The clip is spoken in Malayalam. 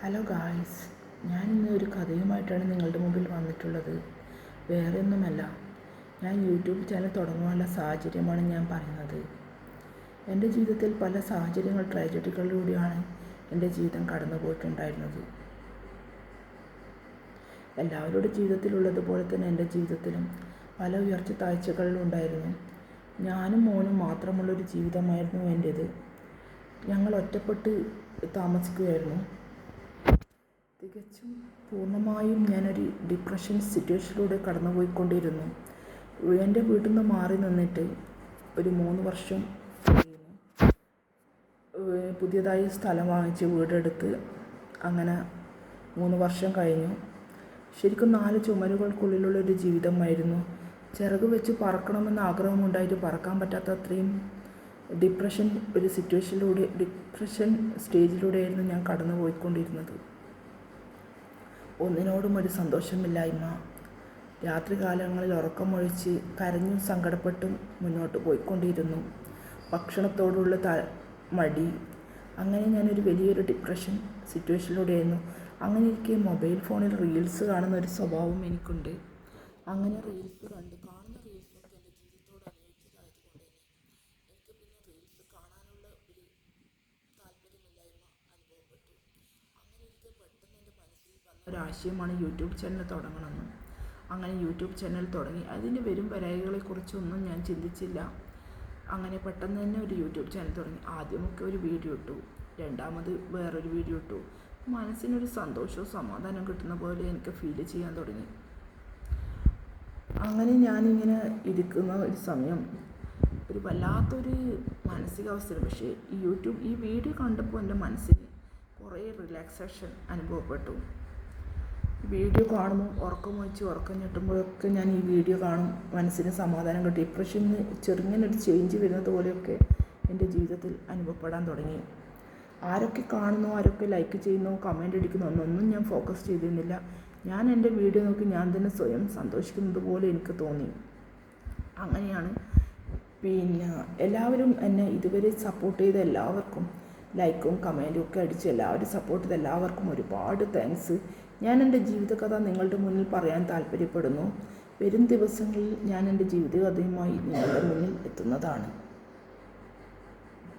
ഹലോ ഗായ്സ്, ഞാൻ ഇന്ന് ഒരു കഥയുമായിട്ടാണ് നിങ്ങളുടെ മുമ്പിൽ വന്നിട്ടുള്ളത്. വേറെ ഒന്നുമല്ല, ഞാൻ യൂട്യൂബ് ചാനൽ തുടങ്ങാനുള്ള സാഹചര്യമാണ് ഞാൻ പറയുന്നത്. എൻ്റെ ജീവിതത്തിൽ പല സാഹചര്യങ്ങൾ ട്രാജഡികളിലൂടെയാണ് എൻ്റെ ജീവിതം കടന്നു പോയിട്ടുണ്ടായിരുന്നത്. എല്ലാവരുടെ ജീവിതത്തിലുള്ളതുപോലെ തന്നെ എൻ്റെ ജീവിതത്തിലും പല ഉയർച്ച താഴ്ചകളിലുണ്ടായിരുന്നു. ഞാനും മോനും മാത്രമുള്ളൊരു ജീവിതമായിരുന്നു എൻ്റേത്. ഞങ്ങൾ ഒറ്റപ്പെട്ട് താമസിക്കുകയായിരുന്നു. തികച്ചും പൂർണ്ണമായും ഞാനൊരു ഡിപ്രഷൻ സിറ്റുവേഷനിലൂടെ കടന്നുപോയിക്കൊണ്ടിരുന്നു. എൻ്റെ വീട്ടിൽ നിന്ന് മാറി നിന്നിട്ട് ഒരു 3 വർഷം കഴിയുന്നു. പുതിയതായി സ്ഥലം വാങ്ങിച്ച് വീടെടുത്ത് അങ്ങനെ 3 വർഷം കഴിഞ്ഞു. ശരിക്കും 4 ചുമരുകൾക്കുള്ളിലുള്ളൊരു ജീവിതമായിരുന്നു. ചിറക് വെച്ച് പറക്കണമെന്ന് ആഗ്രഹമുണ്ടായിട്ട് പറക്കാൻ പറ്റാത്ത അത്രയും ഡിപ്രഷൻ സ്റ്റേജിലൂടെയായിരുന്നു ഞാൻ കടന്നു പോയിക്കൊണ്ടിരുന്നത്. ഒന്നിനോടും ഒരു സന്തോഷമില്ലായ്മ, രാത്രികാലങ്ങളിൽ ഉറക്കമൊഴിച്ച് കരഞ്ഞും സങ്കടപ്പെട്ടും മുന്നോട്ട് പോയിക്കൊണ്ടിരുന്നു. ഭക്ഷണത്തോടുള്ള മടി, അങ്ങനെ ഞാനൊരു വലിയൊരു ഡിപ്രഷൻ സിറ്റുവേഷനിലൂടെയായിരുന്നു. അങ്ങനെ ഇരിക്കെ മൊബൈൽ ഫോണിൽ റീൽസ് കാണുന്ന ഒരു സ്വഭാവം എനിക്കുണ്ട്. അങ്ങനെ റീൽസ് കാണുന്ന റീൽസൊക്കെ എൻ്റെ ജീവിതത്തോട് അനുയോജ്യമായതുകൊണ്ട് തന്നെ എനിക്ക് പിന്നെ റീൽസ് കാണാനുള്ള ഒരു താല്പര്യമില്ലായ്മ അനുഭവപ്പെട്ടു. അങ്ങനെ എനിക്ക് പെട്ടെന്ന് എൻ്റെ മനസ്സിൽ വന്ന ഒരാശയമാണ് യൂട്യൂബ് ചാനൽ തുടങ്ങണമെന്ന്. അങ്ങനെ യൂട്യൂബ് ചാനൽ തുടങ്ങി. അതിൻ്റെ വരും വരായികളെക്കുറിച്ചൊന്നും ഞാൻ ചിന്തിച്ചില്ല. അങ്ങനെ പെട്ടെന്ന് തന്നെ ഒരു യൂട്യൂബ് ചാനൽ തുടങ്ങി. ആദ്യമൊക്കെ ഒരു വീഡിയോ ഇട്ടു, രണ്ടാമത് വേറൊരു വീഡിയോ ഇട്ടു. മനസ്സിനൊരു സന്തോഷവും സമാധാനം കിട്ടുന്ന പോലെ എനിക്ക് ഫീൽ ചെയ്യാൻ തുടങ്ങി. അങ്ങനെ ഞാനിങ്ങനെ ഇരിക്കുന്ന ഒരു സമയം ഒരു വല്ലാത്തൊരു മാനസികാവസ്ഥ. പക്ഷേ ഈ വീഡിയോ കണ്ടപ്പോൾ എൻ്റെ മനസ്സിന് കുറേ റിലാക്സേഷൻ അനുഭവപ്പെട്ടു. വീഡിയോ കാണുമ്പോൾ ഉറക്കം ഞെട്ടുമ്പോഴൊക്കെ ഞാൻ ഈ വീഡിയോ കാണും, മനസ്സിന് സമാധാനം കിട്ടി. ഡിപ്രഷന് ചെറുങ്ങനൊരു ചേഞ്ച് വരുന്നത് പോലെയൊക്കെ എൻ്റെ ജീവിതത്തിൽ അനുഭവപ്പെടാൻ തുടങ്ങി. ആരൊക്കെ കാണുന്നു, ആരൊക്കെ ലൈക്ക് ചെയ്യുന്നു, കമൻ്റ് അടിക്കുന്നു എന്നൊന്നും ഞാൻ ഫോക്കസ് ചെയ്തിരുന്നില്ല. ഞാൻ എൻ്റെ വീഡിയോ നോക്കി ഞാൻ തന്നെ സ്വയം സന്തോഷിക്കുന്നത് പോലെ എനിക്ക് തോന്നി. അങ്ങനെയാണ് എല്ലാവരും എന്നെ ഇതുവരെ സപ്പോർട്ട് ചെയ്ത എല്ലാവർക്കും, ലൈക്കും കമൻറ്റും ഒക്കെ അടിച്ച് എല്ലാവരും സപ്പോർട്ട് ചെയ്ത എല്ലാവർക്കും ഒരുപാട് താങ്ക്സ്. ഞാൻ എൻ്റെ ജീവിതകഥ നിങ്ങളുടെ മുന്നിൽ പറയാൻ താല്പര്യപ്പെടുന്നു. വരും ദിവസങ്ങളിൽ ഞാൻ എൻ്റെ ജീവിതകഥയുമായി നിങ്ങളുടെ മുന്നിൽ എത്തുന്നതാണ്.